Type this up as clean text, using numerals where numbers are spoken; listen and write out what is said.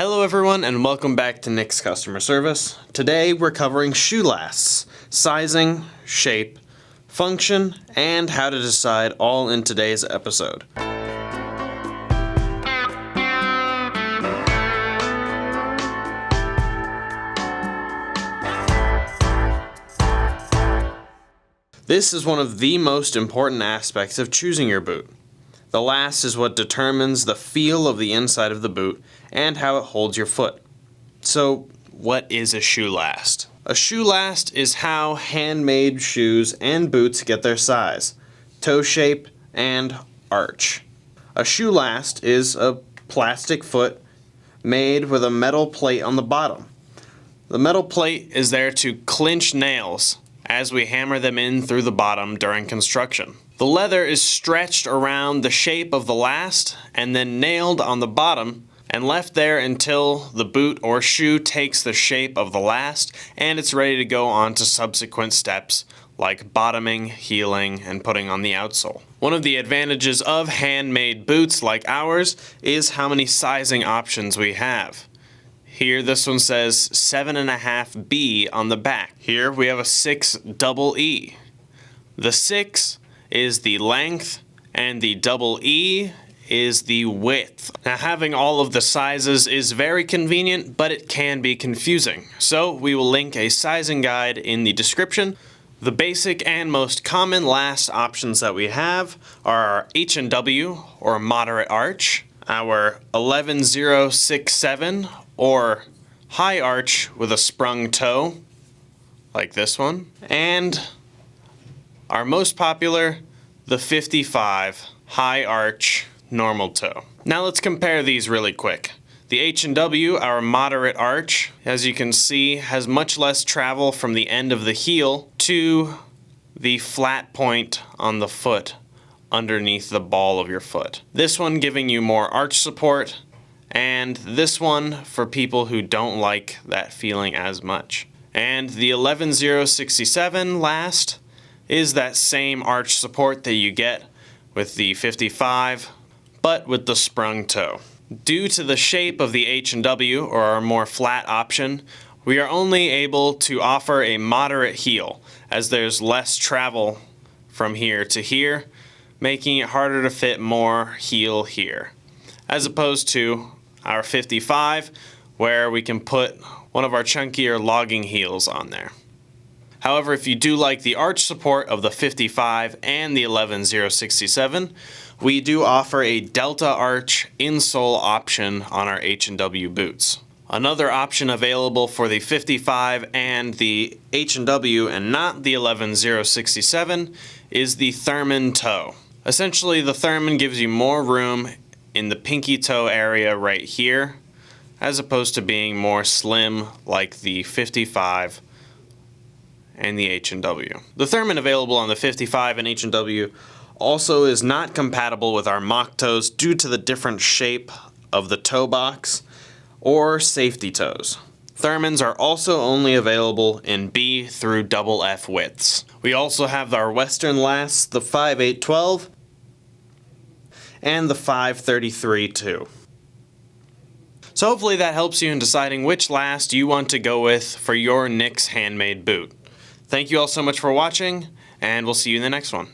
Hello everyone and welcome back to Nick's Customer Service. Today we're covering shoe lasts, sizing, shape, function, and how to decide, all in today's episode. This is one of the most important aspects of choosing your boot. The last is what determines the feel of the inside of the boot and how it holds your foot. So, what is a shoe last? A shoe last is how handmade shoes and boots get their size, toe shape, and arch. A shoe last is a plastic foot made with a metal plate on the bottom. The metal plate is there to clinch nails as we hammer them in through the bottom during construction. The leather is stretched around the shape of the last and then nailed on the bottom and left there until the boot or shoe takes the shape of the last and it's ready to go on to subsequent steps like bottoming, heeling, and putting on the outsole. One of the advantages of handmade boots like ours is how many sizing options we have. Here this one says 7.5B on the back. Here we have a 6 double E. The 6 is the length and the double E is the width. Now having all of the sizes is very convenient, but it can be confusing. So we will link a sizing guide in the description. The basic and most common last options that we have are our H&W or moderate arch, our 11067 or high arch with a sprung toe, like this one, and our most popular, the 55 high arch normal toe. Now let's compare these really quick. The H&W, our moderate arch, as you can see, has much less travel from the end of the heel to the flat point on the foot underneath the ball of your foot. This one giving you more arch support, and this one for people who don't like that feeling as much. And the 11067 last is that same arch support that you get with the 55, but with the sprung toe. Due to the shape of the H&W, or our more flat option, we are only able to offer a moderate heel, as there's less travel from here to here, making it harder to fit more heel here, as opposed to our 55, where we can put one of our chunkier logging heels on there. However, if you do like the arch support of the 55 and the 11067, we do offer a Delta Arch insole option on our H&W boots. Another option available for the 55 and the H&W and not the 11067 is the Thurman toe. Essentially, the Thurman gives you more room in the pinky toe area right here, as opposed to being more slim like the 55 and the H&W. The Thurman available on the 55 and H&W also is not compatible with our mock toes due to the different shape of the toe box or safety toes. Thurmans are also only available in B through double F widths. We also have our Western lasts, the 5812 and the 533 too. So hopefully that helps you in deciding which last you want to go with for your Nick's handmade boot. Thank you all so much for watching, and we'll see you in the next one.